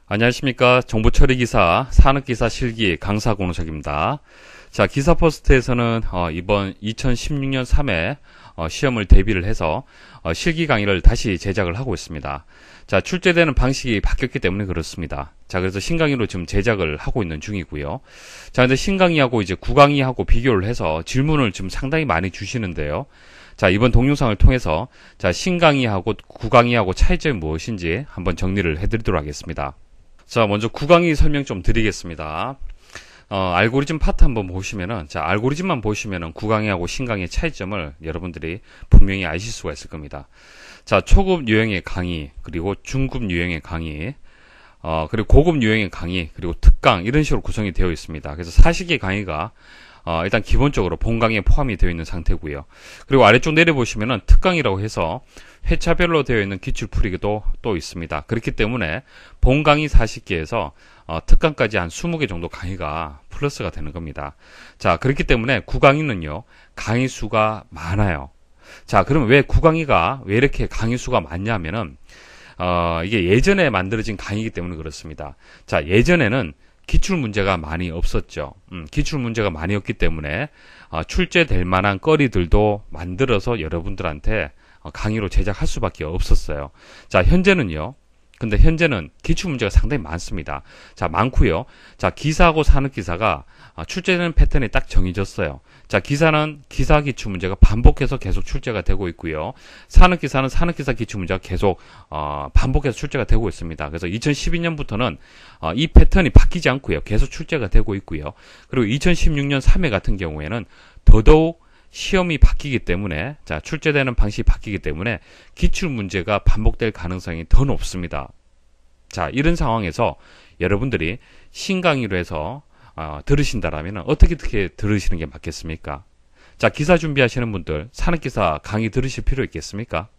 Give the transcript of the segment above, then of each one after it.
안녕하십니까. 정보처리기사, 산업기사 실기 강사 공로석입니다. 자, 기사포스트에서는 이번 2016년 3회 시험을 대비를 해서 실기 강의를 다시 제작을 하고 있습니다. 자, 출제되는 방식이 바뀌었기 때문에 그렇습니다. 자, 그래서 신강의로 지금 제작을 하고 있는 중이고요. 자, 근데 신강의하고 이제 구강의하고 비교를 해서 질문을 지금 상당히 많이 주시는데요. 자, 이번 동영상을 통해서 자, 신강의하고 구강의하고 차이점이 무엇인지 한번 정리를 해드리도록 하겠습니다. 자, 먼저 구강의 설명 좀 드리겠습니다. 알고리즘 파트 한번 보시면은, 자, 알고리즘만 보시면은 구강의하고 신강의의 차이점을 여러분들이 분명히 아실 수가 있을 겁니다. 자, 초급 유형의 강의, 그리고 중급 유형의 강의, 그리고 고급 유형의 강의, 그리고 특강, 이런 식으로 구성이 되어 있습니다. 그래서 40개 강의가 일단 기본적으로 본 강의에 포함이 되어 있는 상태고요. 그리고 아래쪽 내려보시면은 특강이라고 해서 회차별로 되어 있는 기출풀이도 또 있습니다. 그렇기 때문에 본 강의 40개에서 특강까지 한 20개 정도 강의가 플러스가 되는 겁니다. 자, 그렇기 때문에 구강의는요, 강의 수가 많아요. 자, 그러면 왜 구강의가 왜 이렇게 강의 수가 많냐면은 이게 예전에 만들어진 강의이기 때문에 그렇습니다. 자, 예전에는 기출 문제가 많이 없었죠. 기출 문제가 많이 없기 때문에 출제될 만한 거리들도 만들어서 여러분들한테 강의로 제작할 수밖에 없었어요. 자, 현재는요. 근데 현재는 기출 문제가 상당히 많습니다. 자, 많고요. 자, 기사하고 산업기사가 출제되는 패턴이 딱 정해졌어요. 자, 기사는 기사 기출 문제가 반복해서 계속 출제가 되고 있고요. 산업기사는 산업기사 기출 문제가 계속 반복해서 출제가 되고 있습니다. 그래서 2012년부터는 이 패턴이 바뀌지 않고요. 계속 출제가 되고 있고요. 그리고 2016년 3회 같은 경우에는 더더욱 시험이 바뀌기 때문에, 자, 출제되는 방식이 바뀌기 때문에 기출 문제가 반복될 가능성이 더 높습니다. 자, 이런 상황에서 여러분들이 신강의로 해서 들으신다라면 어떻게 들으시는 게 맞겠습니까? 자, 기사 준비하시는 분들 산업기사 강의 들으실 필요 있겠습니까?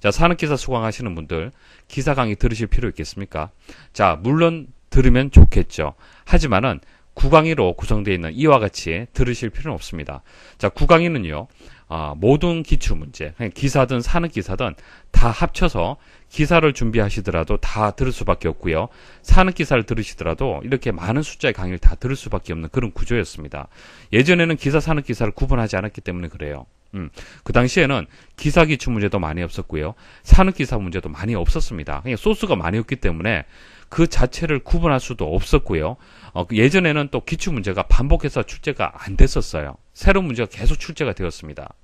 자, 산업기사 수강하시는 분들 기사 강의 들으실 필요 있겠습니까? 자, 물론 들으면 좋겠죠. 하지만은 구강의로 구성되어 있는 이와 같이 들으실 필요는 없습니다. 자, 구강의는요, 모든 기출문제, 기사든 산업기사든 다 합쳐서 기사를 준비하시더라도 다 들을 수밖에 없고요. 산업기사를 들으시더라도 이렇게 많은 숫자의 강의를 다 들을 수밖에 없는 그런 구조였습니다. 예전에는 기사, 산업기사를 구분하지 않았기 때문에 그래요. 그 당시에는 기사 기출 문제도 많이 없었고요. 산업기사 문제도 많이 없었습니다. 그냥 소스가 많이 없기 때문에 그 자체를 구분할 수도 없었고요. 예전에는 또 기출 문제가 반복해서 출제가 안 됐었어요. 새로운 문제가 계속 출제가 되었습니다.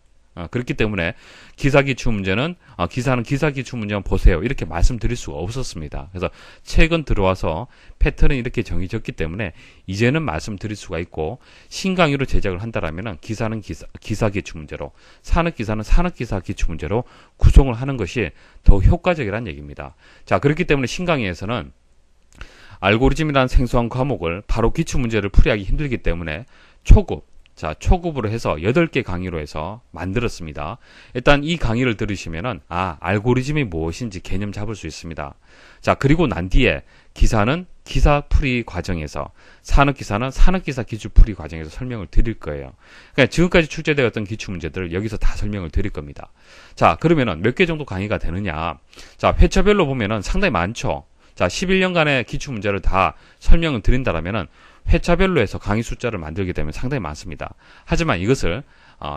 그렇기 때문에 기사 기출 문제는 기사는 기사 기출 문제만 보세요, 이렇게 말씀드릴 수가 없었습니다. 그래서 최근 들어와서 패턴이 이렇게 정해졌기 때문에 이제는 말씀드릴 수가 있고, 신강의로 제작을 한다라면 기사는 기사 기출 문제로, 산업기사는 산업기사 기출 문제로 구성을 하는 것이 더 효과적이라는 얘기입니다. 자, 그렇기 때문에 신강의에서는 알고리즘이라는 생소한 과목을 바로 기출 문제를 풀이하기 힘들기 때문에 초급으로 해서 8개 강의로 해서 만들었습니다. 일단 이 강의를 들으시면은 알고리즘이 무엇인지 개념 잡을 수 있습니다. 자, 그리고 난 뒤에 기사는 기사 풀이 과정에서, 산업기사는 산업기사 기출 풀이 과정에서 설명을 드릴 거예요. 그러니까 지금까지 출제되었던 기출 문제들을 여기서 다 설명을 드릴 겁니다. 자, 그러면은 몇 개 정도 강의가 되느냐? 자, 회차별로 보면은 상당히 많죠. 자, 11년간의 기출 문제를 다 설명을 드린다라면은 회차별로 해서 강의 숫자를 만들게 되면 상당히 많습니다. 하지만 이것을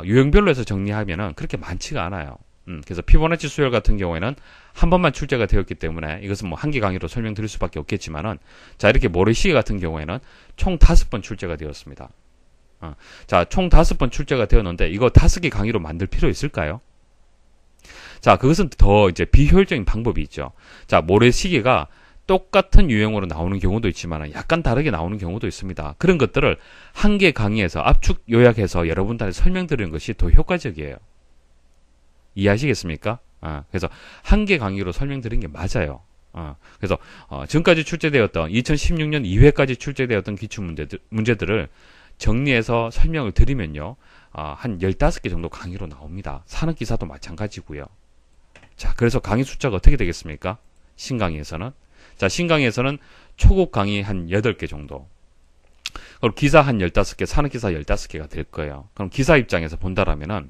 유형별로 해서 정리하면은 그렇게 많지가 않아요. 그래서 피보나치 수열 같은 경우에는 한 번만 출제가 되었기 때문에 이것은 뭐 한 개 강의로 설명드릴 수밖에 없겠지만은, 자, 이렇게 모래시계 같은 경우에는 총 5번 출제가 되었습니다. 자, 총 5번 출제가 되었는데 이거 5개 강의로 만들 필요 있을까요? 자, 그것은 더 이제 비효율적인 방법이 있죠. 자, 모래시계가 똑같은 유형으로 나오는 경우도 있지만 약간 다르게 나오는 경우도 있습니다. 그런 것들을 한 개 강의에서 압축 요약해서 여러분들한테 설명드리는 것이 더 효과적이에요. 이해하시겠습니까? 그래서 한 개 강의로 설명드린 게 맞아요. 그래서 지금까지 출제되었던 2016년 2회까지 출제되었던 기출 문제들을 정리해서 설명을 드리면요, 한 15개 정도 강의로 나옵니다. 산업기사도 마찬가지고요. 자, 그래서 강의 숫자가 어떻게 되겠습니까? 신강의에서는, 자, 신강의에서는 초급 강의 한 8개 정도, 그리고 기사 한 15개, 산업기사 15개가 될 거예요. 그럼 기사 입장에서 본다라면은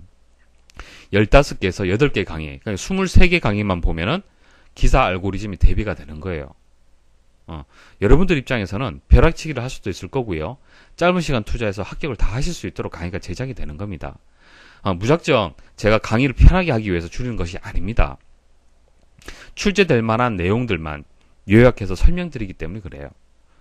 15개에서 8개 강의, 그러니까 23개 강의만 보면은 기사 알고리즘이 대비가 되는 거예요. 여러분들 입장에서는 벼락치기를 할 수도 있을 거고요. 짧은 시간 투자해서 합격을 다 하실 수 있도록 강의가 제작이 되는 겁니다. 무작정 제가 강의를 편하게 하기 위해서 줄이는 것이 아닙니다. 출제될 만한 내용들만 요약해서 설명드리기 때문에 그래요.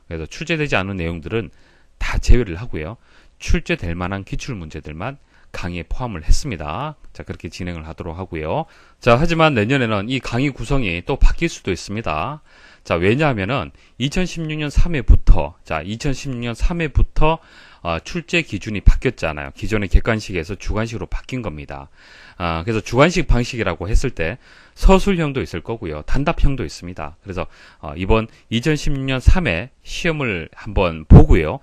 그래서 출제되지 않은 내용들은 다 제외를 하고요. 출제될 만한 기출문제들만 강의에 포함을 했습니다. 자, 그렇게 진행을 하도록 하고요. 자, 하지만 내년에는 이 강의 구성이 또 바뀔 수도 있습니다. 자, 왜냐하면은 2016년 3회부터 출제 기준이 바뀌었잖아요. 기존의 객관식에서 주관식으로 바뀐 겁니다. 그래서 주관식 방식이라고 했을 때 서술형도 있을 거고요. 단답형도 있습니다. 그래서 이번 2016년 3회 시험을 한번 보고요.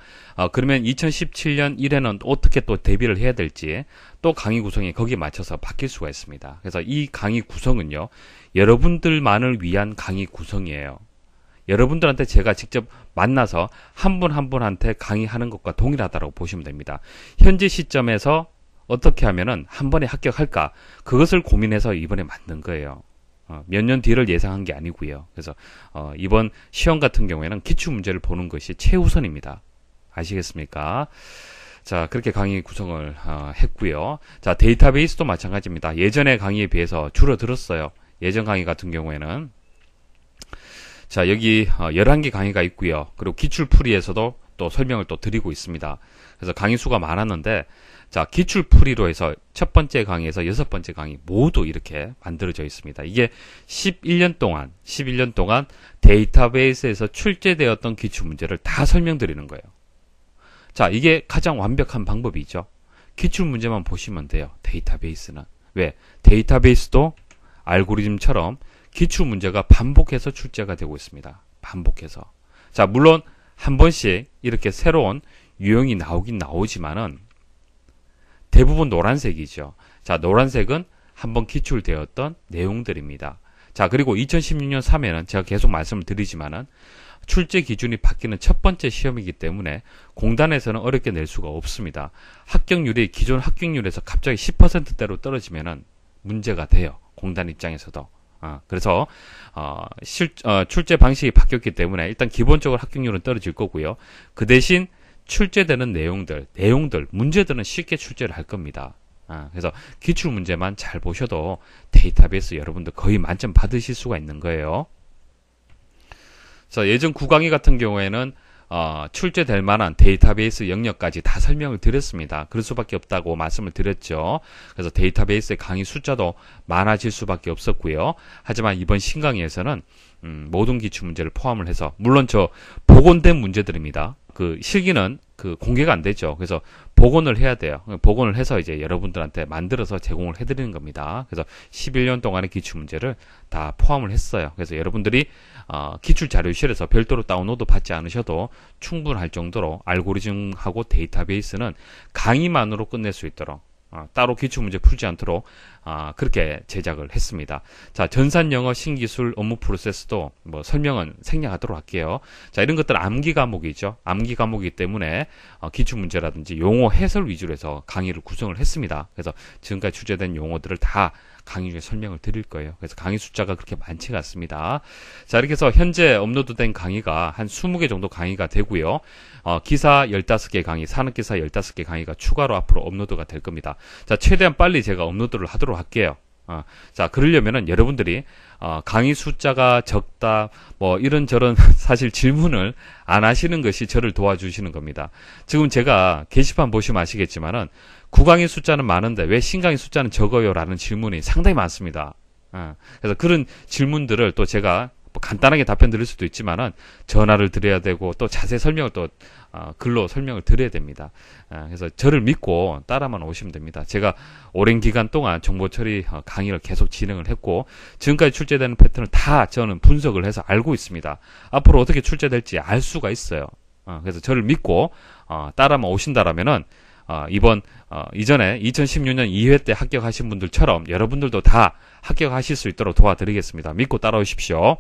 그러면 2017년 1회는 어떻게 또 대비를 해야 될지 또 강의 구성이 거기에 맞춰서 바뀔 수가 있습니다. 그래서 이 강의 구성은요. 여러분들만을 위한 강의 구성이에요. 여러분들한테 제가 직접 만나서 한 분 한 분한테 강의하는 것과 동일하다고 보시면 됩니다. 현재 시점에서 어떻게 하면은 한 번에 합격할까? 그것을 고민해서 이번에 만든 거예요. 몇 년 뒤를 예상한 게 아니고요. 그래서 이번 시험 같은 경우에는 기출 문제를 보는 것이 최우선입니다. 아시겠습니까? 자, 그렇게 강의 구성을 했고요. 자, 데이터베이스도 마찬가지입니다. 예전의 강의에 비해서 줄어들었어요. 예전 강의 같은 경우에는 자, 여기 11개 강의가 있고요. 그리고 기출풀이에서도 또 설명을 또 드리고 있습니다. 그래서 강의 수가 많았는데 자, 기출풀이로 해서 첫 번째 강의에서 여섯 번째 강의 모두 이렇게 만들어져 있습니다. 이게 11년 동안 데이터베이스에서 출제되었던 기출문제를 다 설명드리는 거예요. 자, 이게 가장 완벽한 방법이죠. 기출문제만 보시면 돼요. 데이터베이스는. 왜? 데이터베이스도 알고리즘처럼 기출문제가 반복해서 출제가 되고 있습니다. 반복해서. 자, 물론 한 번씩 이렇게 새로운 유형이 나오긴 나오지만은 대부분 노란색이죠. 자, 노란색은 한번 기출되었던 내용들입니다. 자, 그리고 2016년 3회는 제가 계속 말씀을 드리지만은 출제 기준이 바뀌는 첫 번째 시험이기 때문에 공단에서는 어렵게 낼 수가 없습니다. 합격률이 기존 합격률에서 갑자기 10%대로 떨어지면은 문제가 돼요. 공단 입장에서도. 그래서 출제 방식이 바뀌었기 때문에 일단 기본적으로 합격률은 떨어질 거고요. 그 대신 출제되는 내용들, 문제들은 쉽게 출제를 할 겁니다. 그래서 기출 문제만 잘 보셔도 데이터베이스 여러분들 거의 만점 받으실 수가 있는 거예요. 자, 예전 9강의 같은 경우에는 출제될 만한 데이터베이스 영역까지 다 설명을 드렸습니다. 그럴 수밖에 없다고 말씀을 드렸죠. 그래서 데이터베이스의 강의 숫자도 많아질 수밖에 없었고요. 하지만 이번 신강의에서는 모든 기출 문제를 포함을 해서 물론 저 복원된 문제들입니다. 그 실기는 그 공개가 안 되죠. 그래서 복원을 해야 돼요. 복원을 해서 이제 여러분들한테 만들어서 제공을 해드리는 겁니다. 그래서 11년 동안의 기출 문제를 다 포함을 했어요. 그래서 여러분들이 기출 자료실에서 별도로 다운로드 받지 않으셔도 충분할 정도로 알고리즘하고 데이터베이스는 강의만으로 끝낼 수 있도록 따로 기출문제 풀지 않도록 그렇게 제작을 했습니다. 자, 전산 영어 신기술 업무 프로세스도 뭐 설명은 생략하도록 할게요. 자, 이런 것들은 암기 과목이죠. 암기 과목이기 때문에 기출문제라든지 용어 해설 위주로 해서 강의를 구성을 했습니다. 그래서 지금까지 출제된 용어들을 다 강의 중에 설명을 드릴 거예요. 그래서 강의 숫자가 그렇게 많지가 않습니다. 자, 이렇게 해서 현재 업로드된 강의가 한 20개 정도 강의가 되고요. 기사 15개 강의, 산업기사 15개 강의가 추가로 앞으로 업로드가 될 겁니다. 자, 최대한 빨리 제가 업로드를 하도록 할게요. 자, 그러려면은 여러분들이 강의 숫자가 적다 뭐 이런저런 사실 질문을 안 하시는 것이 저를 도와주시는 겁니다. 지금 제가 게시판 보시면 아시겠지만은 9강의 숫자는 많은데 왜 신강의 숫자는 적어요? 라는 질문이 상당히 많습니다. 그래서 그런 질문들을 또 제가 뭐 간단하게 답변 드릴 수도 있지만은 전화를 드려야 되고 또 자세히 설명을 또 글로 설명을 드려야 됩니다. 그래서 저를 믿고 따라만 오시면 됩니다. 제가 오랜 기간 동안 정보 처리 강의를 계속 진행을 했고 지금까지 출제되는 패턴을 다 저는 분석을 해서 알고 있습니다. 앞으로 어떻게 출제될지 알 수가 있어요. 그래서 저를 믿고 따라만 오신다라면은 이전에 2016년 2회 때 합격하신 분들처럼 여러분들도 다 합격하실 수 있도록 도와드리겠습니다. 믿고 따라오십시오.